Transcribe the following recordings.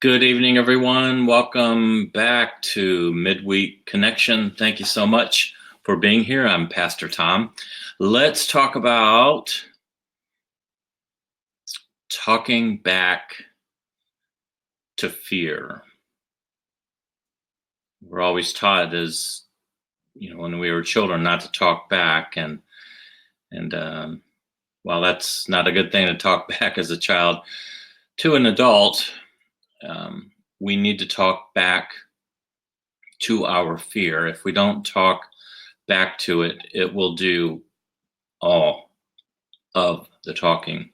Good evening, everyone. Welcome back to Midweek Connection. Thank you so much for being here. I'm Pastor Tom. Let's talk about talking back to fear. We're always taught as, when we were children not to talk back. And while that's not a good thing to talk back as a child to an adult, we need to talk back to our fear. If we don't talk back to it, it will do all of the talking.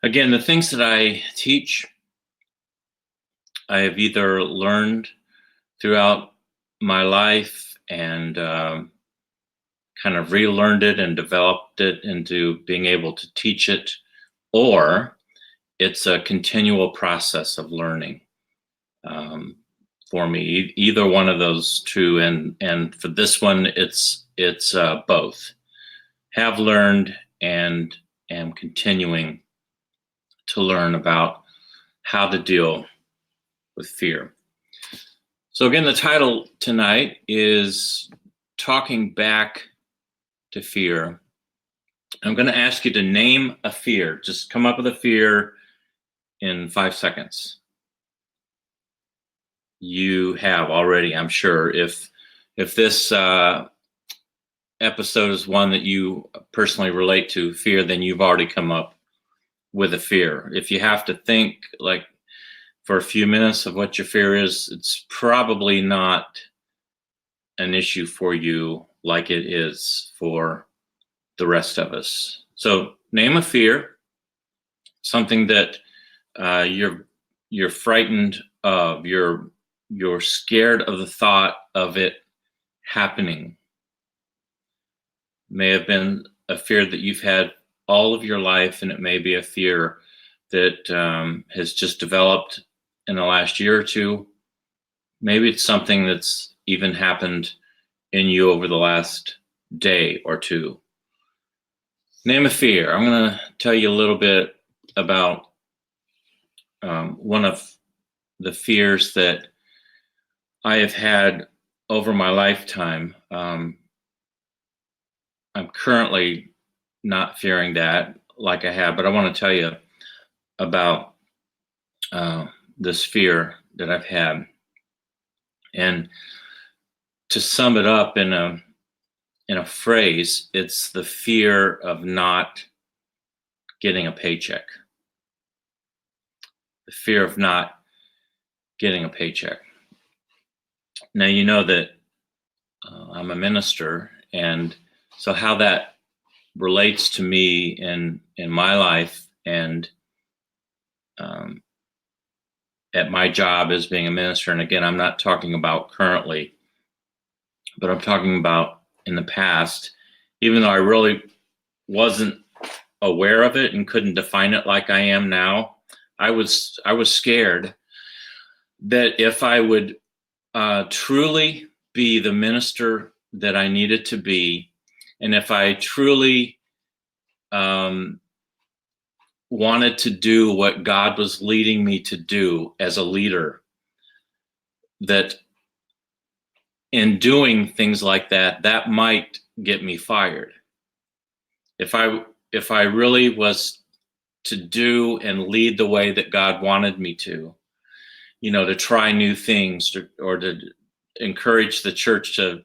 Again, the things that I teach, I have either learned throughout my life and kind of relearned it and developed it into being able to teach it, or it's a continual process of learning. For me, either one of those two, and for this one, it's both. Have learned and am continuing to learn about how to deal with fear. So again, the title tonight is Talking Back to Fear. I'm going to ask you to name a fear. Just come up with a fear in 5 seconds. You have already, I'm sure. If this episode is one that you personally relate to, fear, then you've already come up with a fear. If you have to think like for a few minutes of what your fear is, it's probably not an issue for you like it is for the rest of us. So name a fear, something that you're frightened of, you're scared of the thought of it happening. May have been a fear that you've had all of your life, and it may be a fear that has just developed in the last year or two. Maybe it's something that's even happened in you over the last day or two. Name a fear. I'm going to tell you a little bit about one of the fears that I have had over my lifetime. I'm currently not fearing that like I have, but I want to tell you about this fear that I've had. And to sum it up in a phrase, it's the fear of not getting a paycheck. The fear of not getting a paycheck. Now, you know that I'm a minister, and so how that relates to me in my life and at my job as being a minister. And again, I'm not talking about currently, but I'm talking about in the past, even though I really wasn't aware of it and couldn't define it like I am now. I was scared that if I would truly be the minister that I needed to be, and if I truly wanted to do what God was leading me to do as a leader, that in doing things like that, that might get me fired. If I really was to do and lead the way that God wanted me to try new things, or to encourage the church to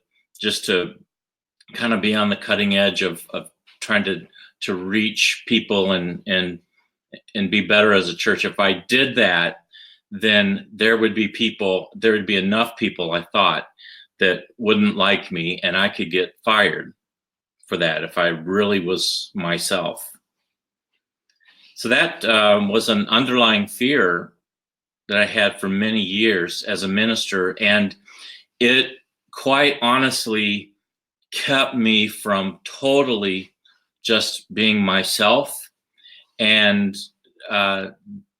kind of be on the cutting edge of trying to reach people and be better as a church. If I did that, then there would be enough people, I thought, that wouldn't like me, and I could get fired for that if I really was myself. So that was an underlying fear that I had for many years as a minister, and it quite honestly kept me from totally just being myself and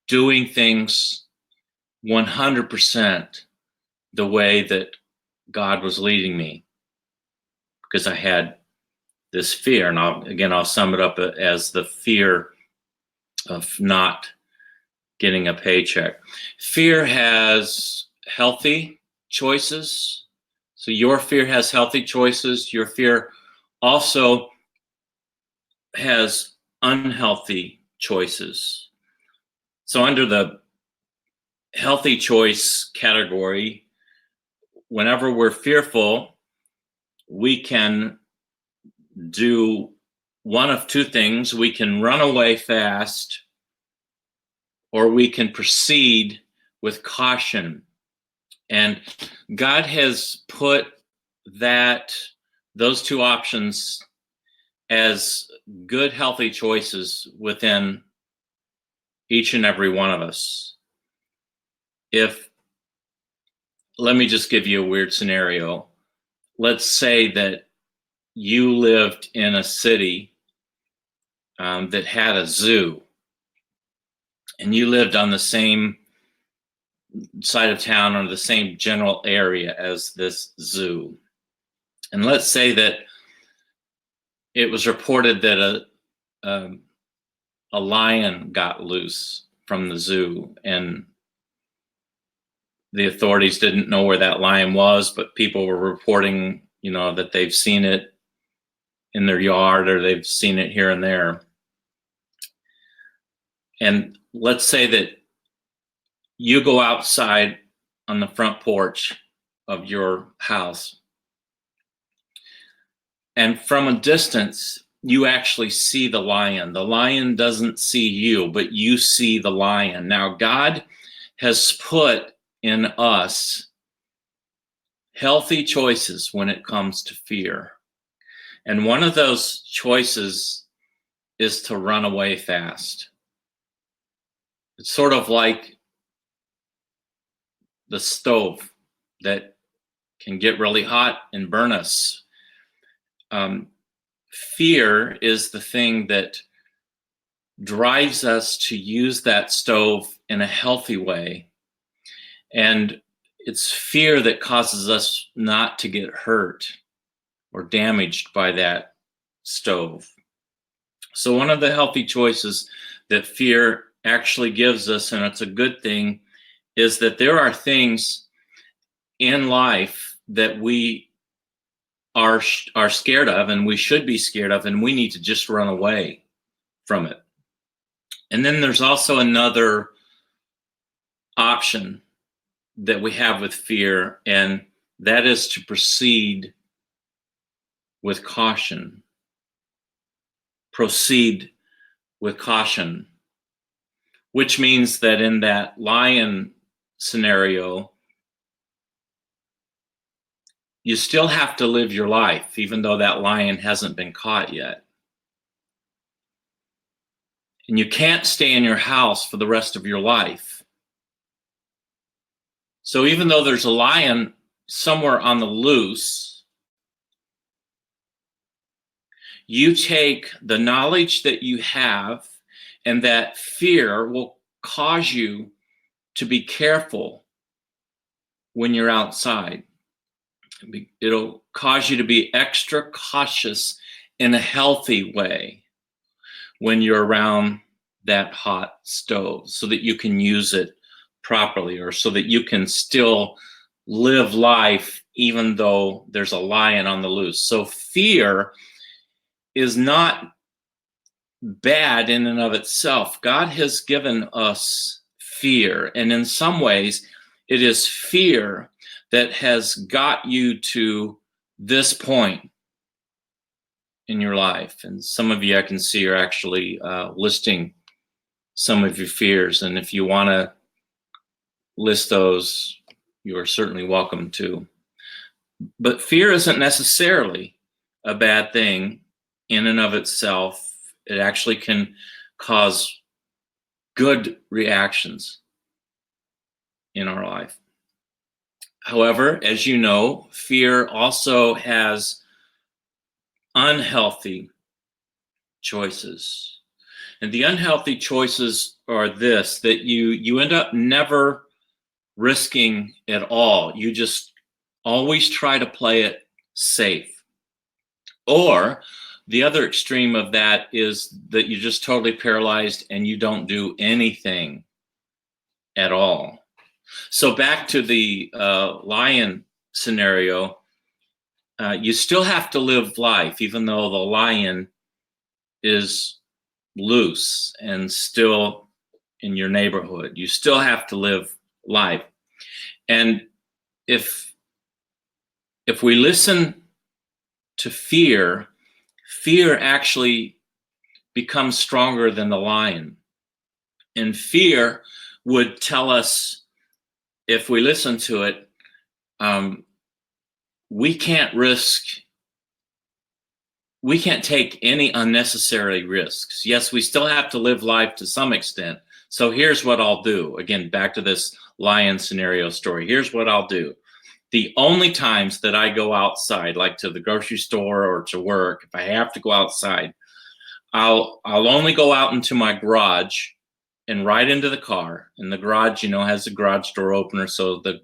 doing things 100% the way that God was leading me, because I had this fear. And I'll sum it up as the fear of not getting a paycheck. Fear has healthy choices. So your fear has healthy choices. Your fear also has unhealthy choices. So under the healthy choice category, whenever we're fearful, we can do one of two things. We can run away fast, or we can proceed with caution. And God has put those two options as good, healthy choices within each and every one of us. Let me just give you a weird scenario. Let's say that you lived in a city that had a zoo, and you lived on the same side of town or the same general area as this zoo. And let's say that it was reported that a lion got loose from the zoo, and the authorities didn't know where that lion was, but people were reporting, that they've seen it in their yard or they've seen it here and there. And let's say that you go outside on the front porch of your house, and from a distance, you actually see the lion. The lion doesn't see you, but you see the lion. Now, God has put in us healthy choices when it comes to fear. And one of those choices is to run away fast. It's sort of like the stove that can get really hot and burn us. Fear is the thing that drives us to use that stove in a healthy way. And it's fear that causes us not to get hurt or damaged by that stove. So one of the healthy choices that fear actually gives us, and it's a good thing, is that there are things in life that we are scared of, and we should be scared of, and we need to just run away from it. And then there's also another option that we have with fear, and that is to proceed with caution. Proceed with caution, which means that in that lion scenario, you still have to live your life, even though that lion hasn't been caught yet. And you can't stay in your house for the rest of your life. So even though there's a lion somewhere on the loose, you take the knowledge that you have, and that fear will cause you to be careful when you're outside. It'll cause you to be extra cautious in a healthy way when you're around that hot stove, so that you can use it properly, or so that you can still live life even though there's a lion on the loose. So fear is not bad in and of itself. God has given us fear, and in some ways it is fear that has got you to this point in your life. And some of you, I can see, are actually listing some of your fears, and if you want to list those, you are certainly welcome to. But fear isn't necessarily a bad thing in and of itself. It actually can cause good reactions in our life. However, as you know, fear also has unhealthy choices. And the unhealthy choices are this: that you end up never risking at all. You just always try to play it safe. Or the other extreme of that is that you're just totally paralyzed and you don't do anything at all. So back to the lion scenario, you still have to live life, even though the lion is loose and still in your neighborhood. You still have to live life. And if we listen to fear, fear actually becomes stronger than the lion. And fear would tell us, if we listen to it, we can't take any unnecessary risks. Yes, we still have to live life to some extent. So here's what I'll do. Again, back to this lion scenario story. Here's what I'll do. The only times that I go outside, like to the grocery store or to work, if I have to go outside, I'll only go out into my garage and right into the car. And the garage, has a garage door opener, so the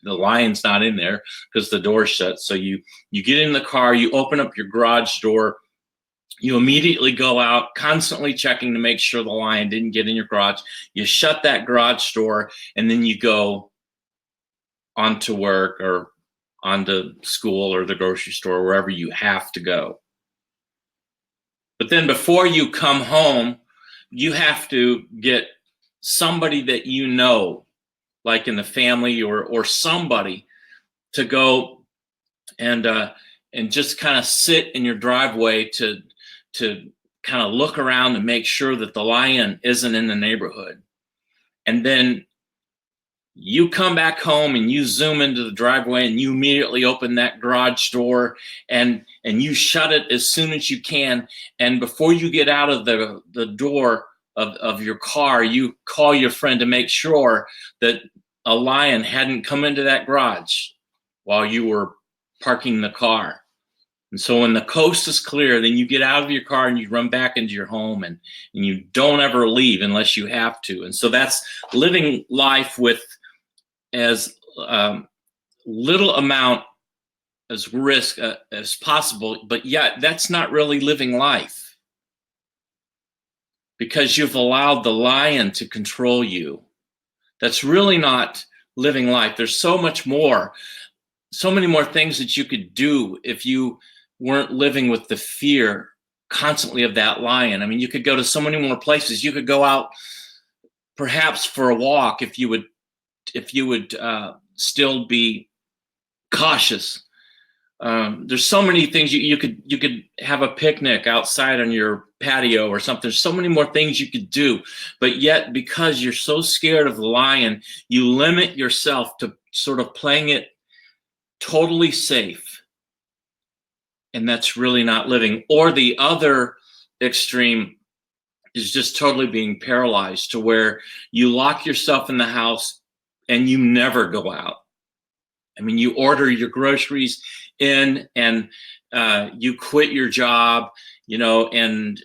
lion's not in there because the door's shut. So you get in the car, you open up your garage door, you immediately go out, constantly checking to make sure the lion didn't get in your garage. You shut that garage door, and then you go onto work or onto school or the grocery store, wherever you have to go. But then before you come home, you have to get somebody that like in the family or somebody, to go and just kind of sit in your driveway to kind of look around and make sure that the lion isn't in the neighborhood. And then you come back home and you zoom into the driveway and you immediately open that garage door and you shut it as soon as you can. And before you get out of the door of your car, you call your friend to make sure that a lion hadn't come into that garage while you were parking the car. And so when the coast is clear, then you get out of your car and you run back into your home, and you don't ever leave unless you have to. And so that's living life with as little amount as risk as possible, but yet that's not really living life, because you've allowed the lion to control you. That's really not living life. There's so many more things that you could do if you weren't living with the fear constantly of that lion. I mean, you could go to so many more places. You could go out perhaps for a walk if you would still be cautious. There's so many things you could have a picnic outside on your patio or something. There's so many more things you could do, but yet because you're so scared of the lion, you limit yourself to sort of playing it totally safe, and that's really not living. Or the other extreme is just totally being paralyzed, to where you lock yourself in the house and you never go out. I mean, you order your groceries in, and you quit your job, and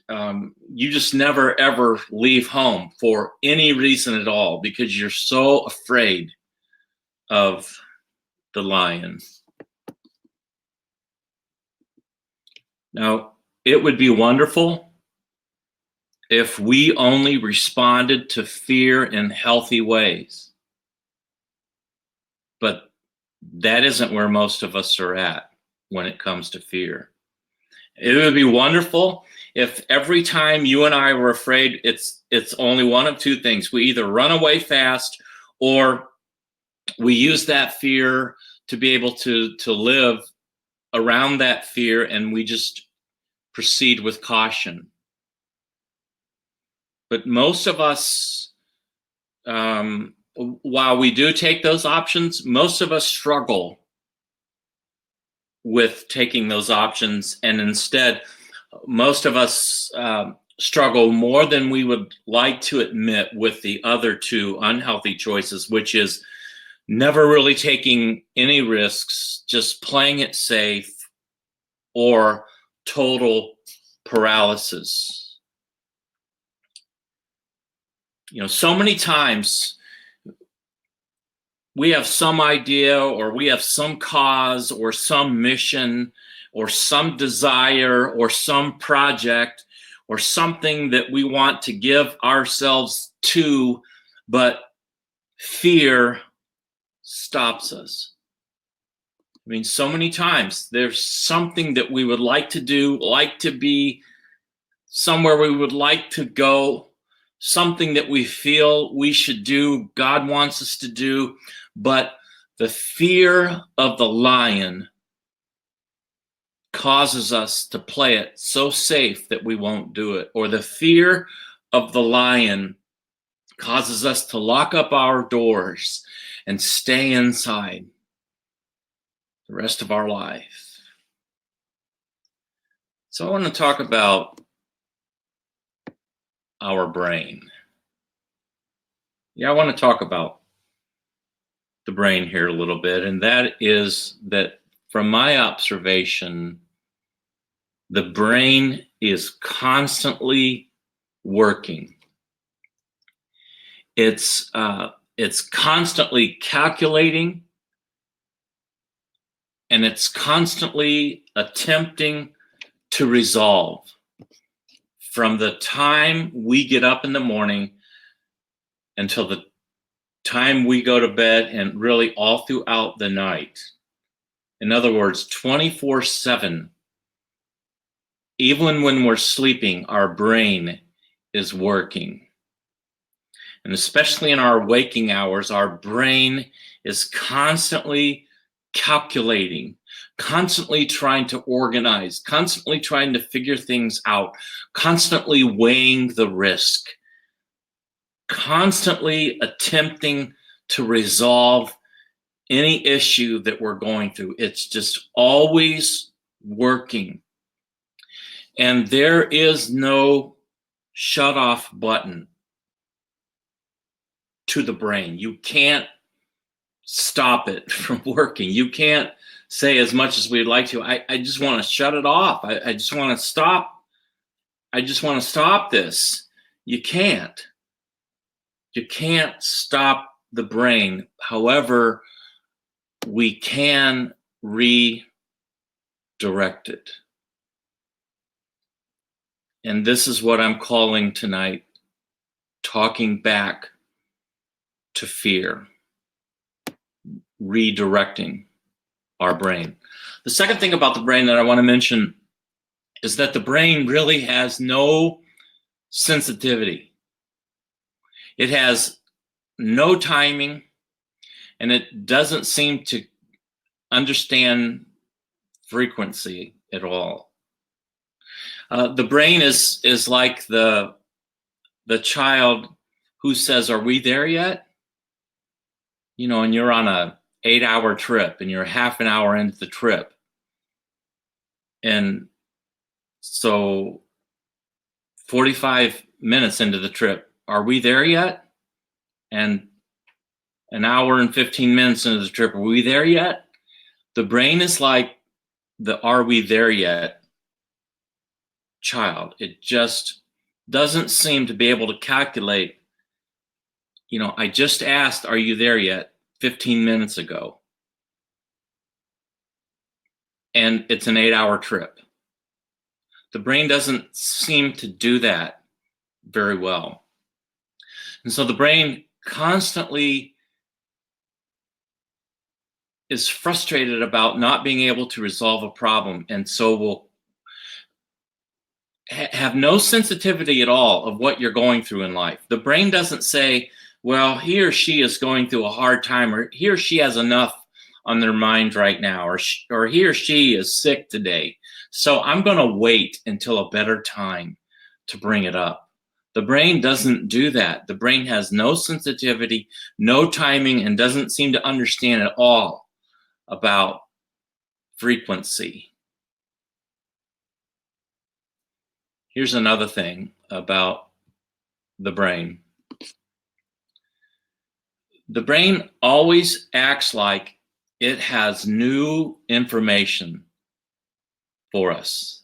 you just never, ever leave home for any reason at all, because you're so afraid of the lion. Now, it would be wonderful if we only responded to fear in healthy ways. But that isn't where most of us are at when it comes to fear. It would be wonderful if every time you and I were afraid, it's only one of two things. We either run away fast, or we use that fear to be able to live around that fear, and we just proceed with caution. But most of us, while we do take those options, most of us struggle with taking those options, and instead, most of us struggle more than we would like to admit with the other two unhealthy choices, which is never really taking any risks, just playing it safe, or total paralysis. So many times we have some idea, or we have some cause, or some mission, or some desire, or some project, or something that we want to give ourselves to, but fear stops us. I mean, so many times there's something that we would like to do, like to be, somewhere we would like to go, something that we feel we should do, God wants us to do, but the fear of the lion causes us to play it so safe that we won't do it. Or the fear of the lion causes us to lock up our doors and stay inside the rest of our life. So I want to talk about our brain. Yeah, I want to talk about the brain here a little bit, and that is that from my observation, the brain is constantly working. It's constantly calculating, and it's constantly attempting to resolve. From the time we get up in the morning until the time we go to bed, and really all throughout the night. In other words, 24/7. Even when we're sleeping, our brain is working. And especially in our waking hours, our brain is constantly calculating, constantly trying to organize, constantly trying to figure things out, constantly weighing the risk, constantly attempting to resolve any issue that we're going through. It's just always working. And there is no shut off button to the brain. You can't stop it from working. You can't say, as much as we'd like to, I just want to shut it off. I just want to stop. I just want to stop this. You can't. You can't stop the brain. However, we can redirect it. And this is what I'm calling tonight, talking back to fear, redirecting our brain. The second thing about the brain that I want to mention is that the brain really has no sensitivity. It has no timing, and it doesn't seem to understand frequency at all. The brain is like the child who says, "Are we there yet?" You know, and you're on a 8-hour trip, and you're half an hour into the trip, and so 45 minutes into the trip, "Are we there yet?" And an hour and 15 minutes into the trip, "Are we there yet?" The brain is like the "Are we there yet?" child. It just doesn't seem to be able to calculate, you know, I just asked, "Are you there yet?" 15 minutes ago. And it's an 8-hour trip. The brain doesn't seem to do that very well. And so the brain constantly is frustrated about not being able to resolve a problem, and so will have no sensitivity at all of what you're going through in life. The brain doesn't say, well, he or she is going through a hard time, or he or she has enough on their mind right now, or he or she is sick today, so I'm going to wait until a better time to bring it up. The brain doesn't do that. The brain has no sensitivity, no timing, and doesn't seem to understand at all about frequency. Here's another thing about the brain. The brain always acts like it has new information for us.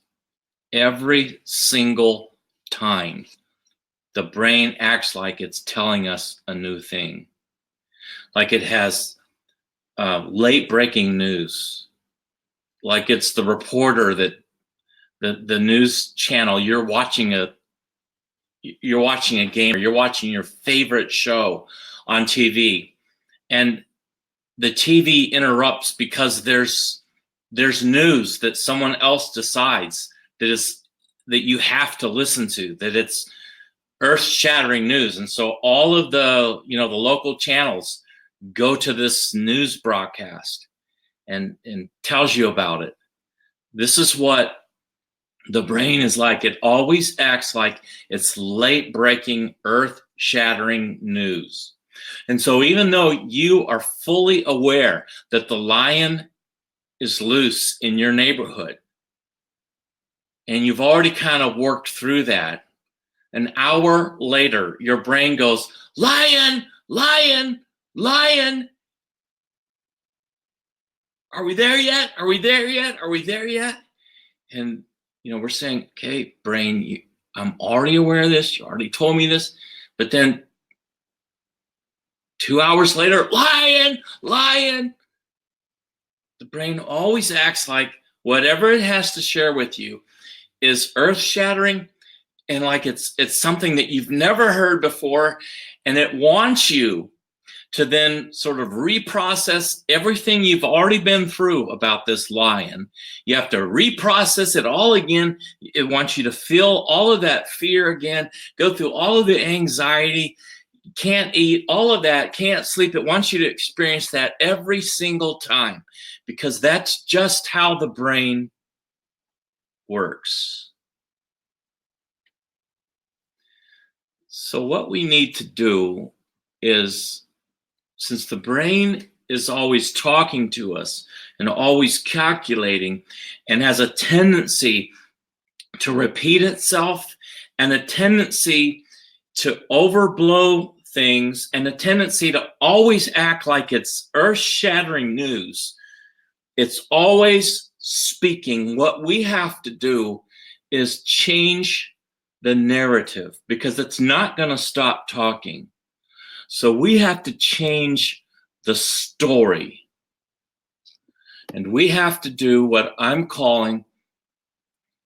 Every single time, the brain acts like it's telling us a new thing. Like it has late breaking news. Like it's the reporter that the news channel, you're watching a game, or you're watching your favorite show on TV, and the TV interrupts because there's news that someone else decides that you have to listen to, that it's earth-shattering news. And so all of the local channels go to this news broadcast and tells you about it. This is what the brain is like. It always acts like it's late-breaking, earth-shattering news. And so even though you are fully aware that the lion is loose in your neighborhood, and you've already kind of worked through that, an hour later, your brain goes, lion, lion, lion. Are we there yet? Are we there yet? Are we there yet? And, we're saying, okay, brain, I'm already aware of this. You already told me this. But then 2 hours later, lion, lion. The brain always acts like whatever it has to share with you is earth-shattering, and like it's something that you've never heard before, and it wants you to then sort of reprocess everything you've already been through about this lion. You have to reprocess it all again. It wants you to feel all of that fear again, go through all of the anxiety, can't eat, all of that, can't sleep. It wants you to experience that every single time, because that's just how the brain works. So what we need to do is, since the brain is always talking to us and always calculating and has a tendency to repeat itself and a tendency to overblow things and a tendency to always act like it's earth-shattering news, it's always speaking. What we have to do is change the narrative, because it's not going to stop talking. So we have to change the story. And we have to do what I'm calling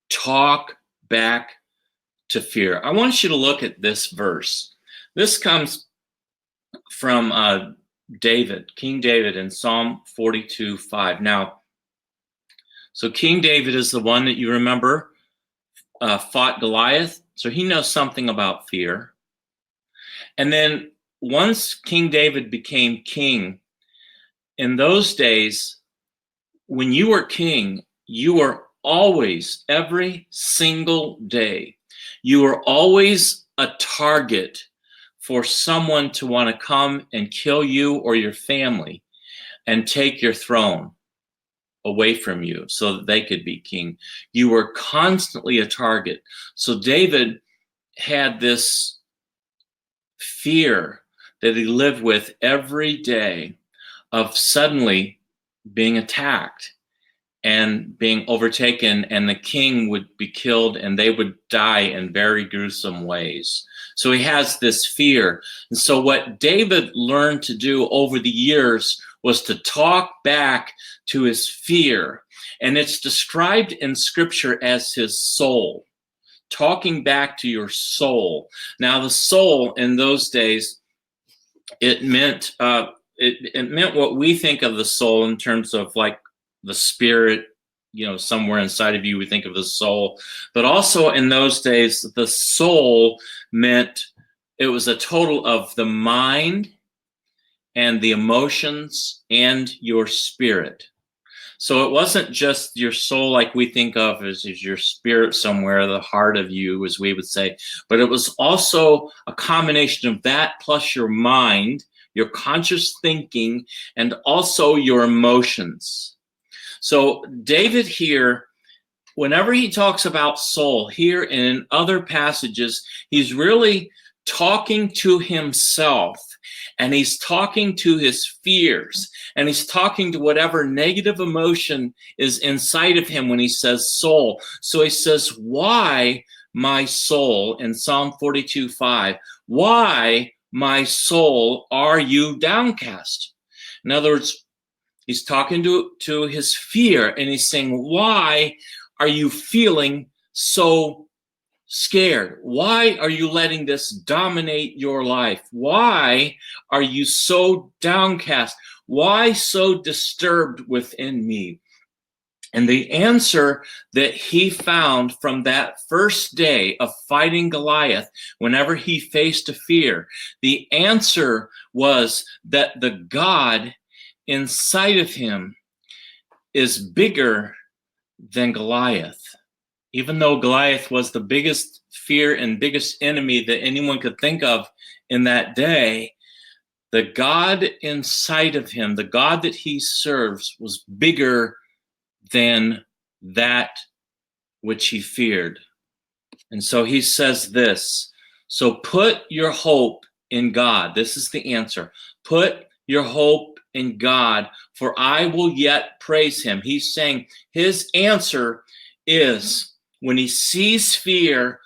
talk back to fear. I want you to look at this verse. This comes from David, King David, in Psalm 42:5. Now, so King David is the one that you remember fought Goliath. So he knows something about fear. And then once King David became king, in those days, when you were king, you were always, every single day, you were always a target for someone to want to come and kill you or your family and take your throne away from you so that they could be king. You were constantly a target. So David had this fear that he lived with every day of suddenly being attacked and being overtaken, and the king would be killed and they would die in very gruesome ways. So he has this fear. And so what David learned to do over the years was to talk back to his fear. And it's described in scripture as his soul, talking back to your soul. Now, the soul in those days, it meant it meant what we think of the soul in terms of like the spirit, somewhere inside of you, we think of the soul. But also in those days, the soul meant it was a total of the mind and the emotions and your spirit. So it wasn't just your soul like we think of as your spirit somewhere, the heart of you, as we would say, but it was also a combination of that plus your mind, your conscious thinking, and also your emotions. So David here, whenever he talks about soul here and in other passages, he's really talking to himself, and he's talking to his fears, and he's talking to whatever negative emotion is inside of him when he says soul. So he says, why, my soul, in Psalm 42:5, why, my soul, are you downcast? In other words, he's talking to his fear, and he's saying, why are you feeling so scared? Why are you letting this dominate your life? Why are you so downcast? Why so disturbed within me? And the answer that he found from that first day of fighting Goliath, whenever he faced a fear, the answer was that the God inside of him is bigger than Goliath. Even though Goliath was the biggest fear and biggest enemy that anyone could think of in that day, the God inside of him, the God that he serves, was bigger than that which he feared. And so he says this, so put your hope in God. This is the answer. Put your hope in God, for I will yet praise him. He's saying his answer is, when he sees fear,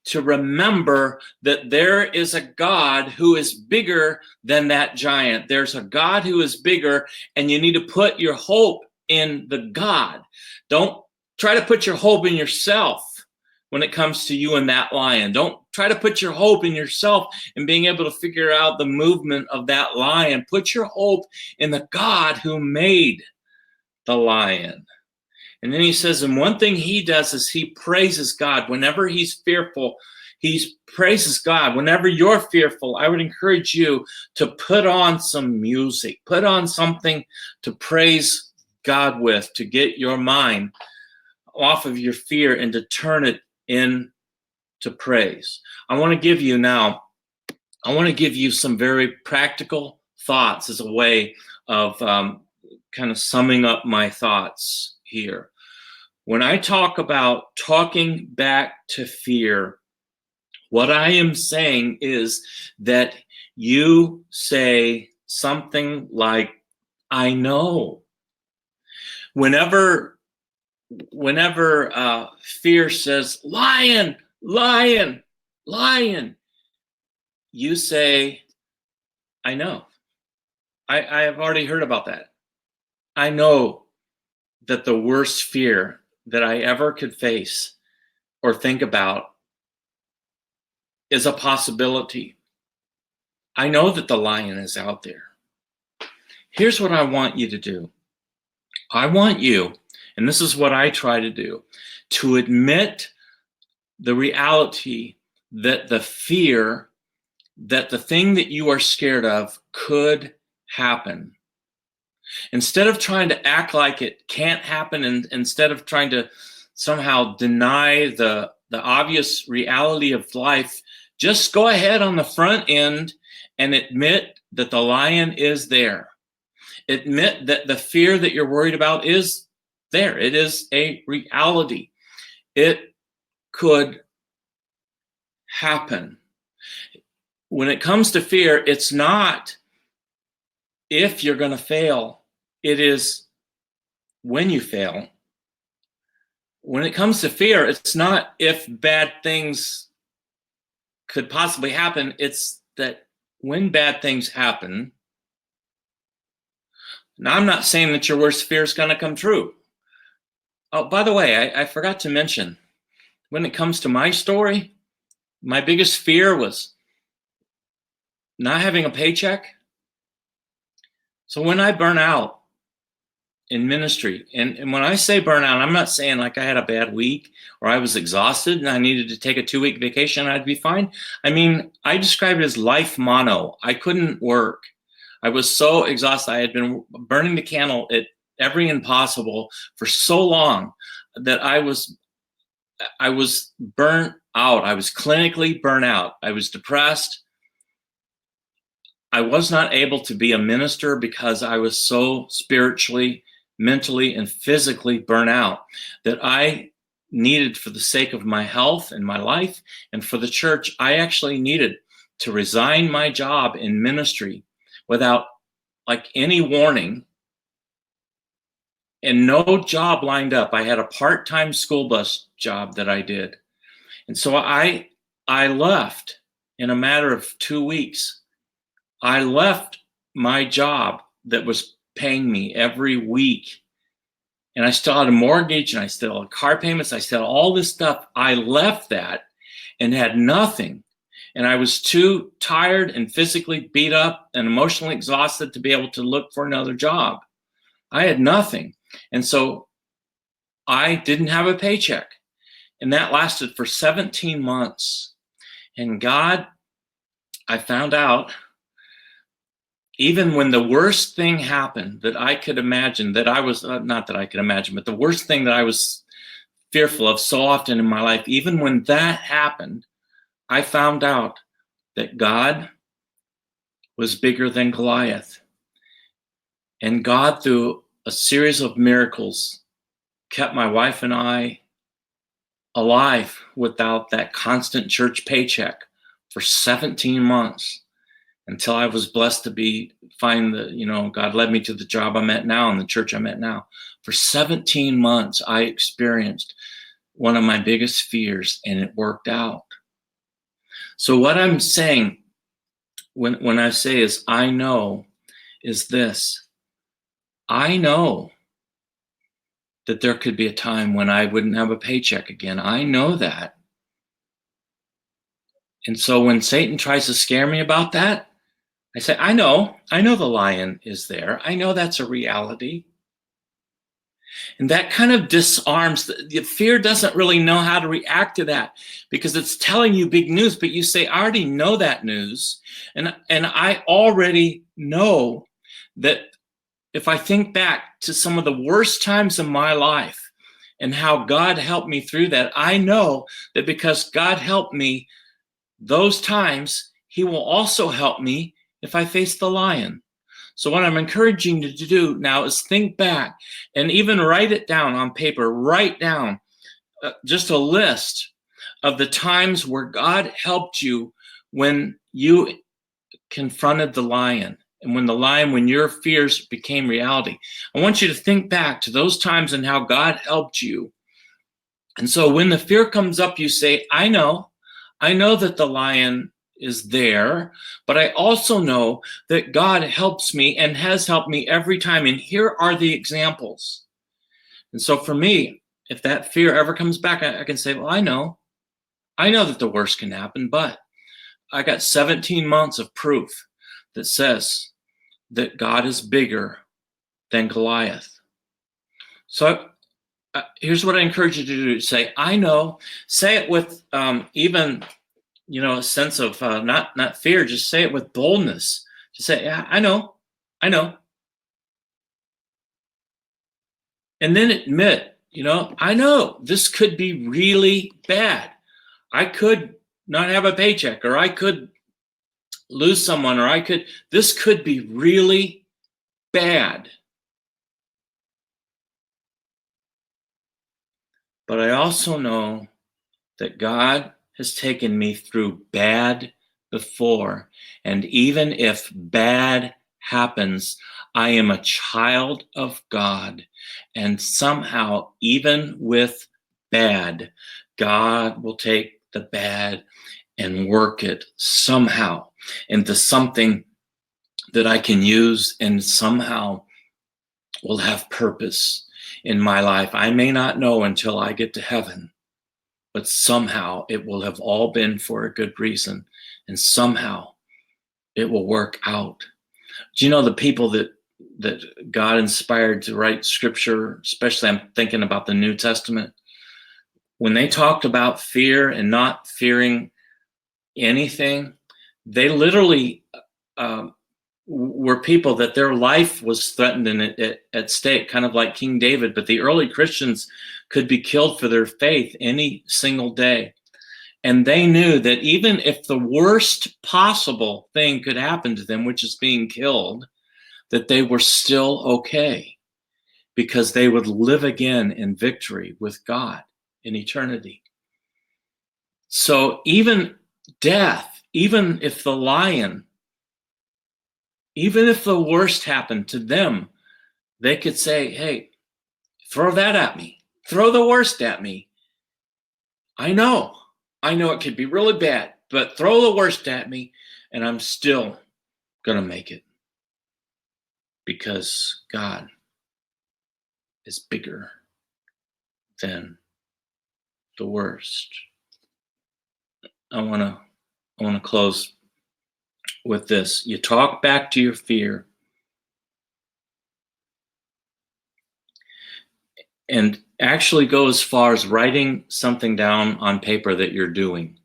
to remember that there is a God who is bigger than that giant. There's a God who is bigger, and you need to put your hope in the God. Don't try to put your hope in yourself when it comes to you and that lion. Don't try to put your hope in yourself and being able to figure out the movement of that lion. Put your hope in the God who made the lion. And then he says, and one thing he does is he praises God. Whenever he's fearful, he praises God. Whenever you're fearful, I would encourage you to put on some music, put on something to praise God with, to get your mind off of your fear and to turn it into praise. I want to give you some very practical thoughts as a way of kind of summing up my thoughts here. When I talk about talking back to fear, what I am saying is that you say something like, I know. Whenever fear says, lion, lion, lion, you say, I know. I have already heard about that. I know that the worst fear that I ever could face or think about is a possibility. I know that the lion is out there. Here's what I want you to do. I want you, and this is what I try to do, to admit the reality that the fear, that the thing that you are scared of could happen. Instead of trying to act like it can't happen, and instead of trying to somehow deny the obvious reality of life, just go ahead on the front end and admit that the lion is there. Admit that the fear that you're worried about is there. It is a reality. It could happen. When it comes to fear, it's not if you're going to fail. It is when you fail. When it comes to fear, it's not if bad things could possibly happen. It's that when bad things happen. Now, I'm not saying that your worst fear is going to come true. Oh, by the way, I forgot to mention, when it comes to my story, my biggest fear was not having a paycheck. So when I burn out in ministry, and when I say burn out, I'm not saying like I had a bad week or I was exhausted and I needed to take a 2-week vacation and I'd be fine. I mean, I describe it as life mono. I couldn't work. I was so exhausted. I had been burning the candle at every impossible for so long that I was burnt out. I was clinically burnt out. I was depressed. I was not able to be a minister because I was so spiritually, mentally, and physically burnt out that I needed, for the sake of my health and my life and for the church, I actually needed to resign my job in ministry without like any warning and no job lined up. I had a part-time school bus job that I did. And so I left in a matter of 2 weeks. I left my job that was paying me every week. And I still had a mortgage and I still had car payments. I still had all this stuff. I left that and had nothing. And I was too tired and physically beat up and emotionally exhausted to be able to look for another job. I had nothing. And so I didn't have a paycheck. And that lasted for 17 months. And God, I found out, even when the worst thing happened that I could imagine, that I was, not that I could imagine, but the worst thing that I was fearful of so often in my life, even when that happened, I found out that God was bigger than Goliath. And God, through a series of miracles, kept my wife and I alive without that constant church paycheck for 17 months until I was blessed to find God led me to the job I'm at now and the church I'm at now. For 17 months, I experienced one of my biggest fears, and it worked out. So what I'm saying when I say is I know is this. I know that there could be a time when I wouldn't have a paycheck again. I know that. And so when Satan tries to scare me about that, I say, I know the lion is there. I know that's a reality. And that kind of disarms, the fear doesn't really know how to react to that because it's telling you big news, but you say, I already know that news. And I already know that if I think back to some of the worst times in my life and how God helped me through that, I know that because God helped me those times, he will also help me if I face the lion. So what I'm encouraging you to do now is think back and even write it down on paper. Write down just a list of the times where God helped you when you confronted the lion and when your fears became reality. I want you to think back to those times and how God helped you. And so when the fear comes up, you say, I know that the lion is there, but I also know that God helps me and has helped me every time. And here are the examples. And so for me, if that fear ever comes back, I can say, well, I know that the worst can happen, but I got 17 months of proof that says that God is bigger than Goliath. So here's what I encourage you to do. Say, I know. Say it with even a sense of not fear. Just say it with boldness. Just say, yeah, I know. And then admit, I know this could be really bad. I could not have a paycheck, or I could lose someone, or this could be really bad. But I also know that God has taken me through bad before. And even if bad happens, I am a child of God. And somehow, even with bad, God will take the bad and work it somehow into something that I can use and somehow will have purpose in my life. I may not know until I get to heaven, but somehow it will have all been for a good reason, and somehow it will work out. Do you know the people that God inspired to write scripture, especially I'm thinking about the New Testament, when they talked about fear and not fearing anything, they literally were people that their life was threatened and at stake, kind of like King David. But the early Christians could be killed for their faith any single day. And they knew that even if the worst possible thing could happen to them, which is being killed, that they were still okay because they would live again in victory with God in eternity. So even death, even if the worst happened to them, they could say, hey, throw that at me. Throw the worst at me. I know it could be really bad, but throw the worst at me and I'm still going to make it because God is bigger than the worst. I want to close with this. You talk back to your fear, and actually go as far as writing something down on paper that you're doing.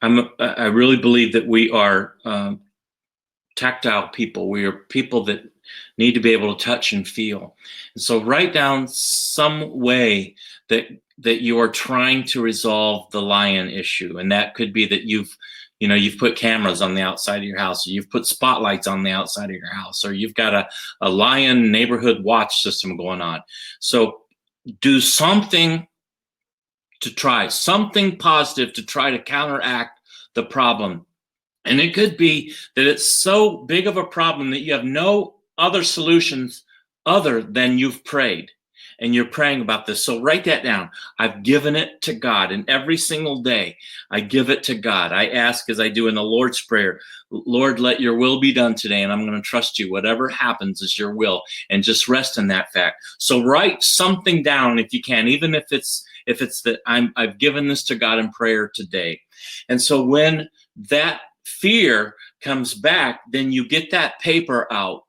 I really believe that we are tactile people. We are people that need to be able to touch and feel. And so write down some way that you are trying to resolve the lion issue. And that could be that you've put cameras on the outside of your house, or you've put spotlights on the outside of your house, or you've got a lion neighborhood watch system going on. So do something to try, something positive to try to counteract the problem. And it could be that it's so big of a problem that you have no other solutions other than you've prayed and you're praying about this. So write that down. I've given it to God, and every single day I give it to God. I ask, as I do in the Lord's Prayer, Lord, let your will be done today, and I'm going to trust you. Whatever happens is your will, and just rest in that fact. So write something down if you can, even if it's that I've given this to God in prayer today. And so when that fear comes back, then you get that paper out.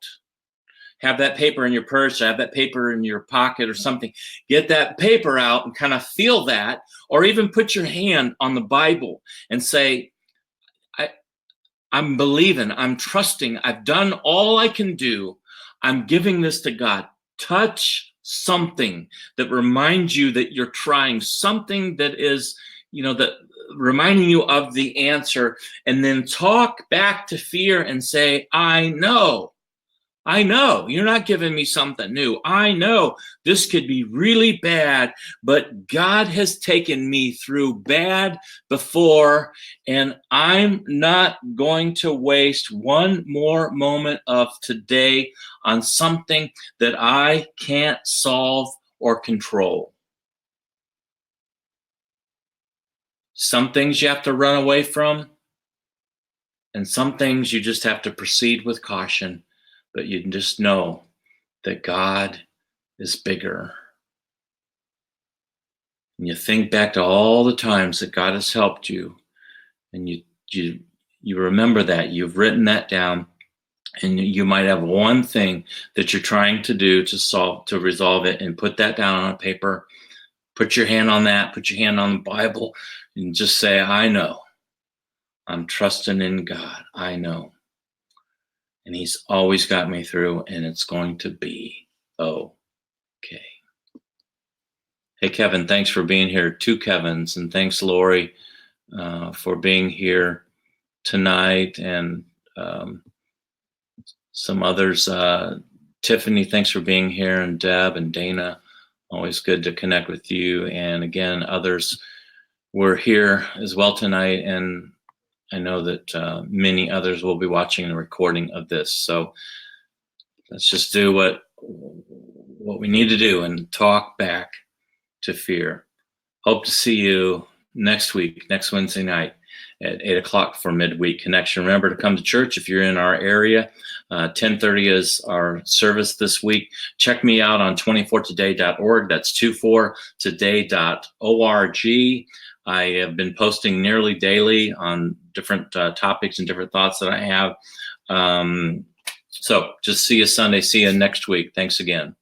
Have that paper in your purse, have that paper in your pocket or something. Get that paper out and kind of feel that, or even put your hand on the Bible and say, I'm believing, I'm trusting, I've done all I can do. I'm giving this to God. Touch something that reminds you that you're trying, something that is, that reminding you of the answer, and then talk back to fear and say, I know you're not giving me something new. I know this could be really bad, but God has taken me through bad before, and I'm not going to waste one more moment of today on something that I can't solve or control. Some things you have to run away from, and some things you just have to proceed with caution. But you just know that God is bigger. And you think back to all the times that God has helped you, and you remember that. You've written that down, and you might have one thing that you're trying to do to resolve it, and put that down on paper. Put your hand on that, put your hand on the Bible, and just say, I know. I'm trusting in God. I know. And he's always got me through, and it's going to be okay. Hey, Kevin, thanks for being here. 2 Kevins, and thanks, Lori, for being here tonight, and some others. Tiffany, thanks for being here, and Deb and Dana. Always good to connect with you. And again, others were here as well tonight, and I know that many others will be watching the recording of this. So let's just do what we need to do and talk back to fear. Hope to see you next week, next Wednesday night at 8 o'clock for Midweek Connection. Remember to come to church if you're in our area. 10:30 is our service this week. Check me out on 24today.org. That's 24today.org. I have been posting nearly daily on different topics and different thoughts that I have. So just see you Sunday. See you next week. Thanks again.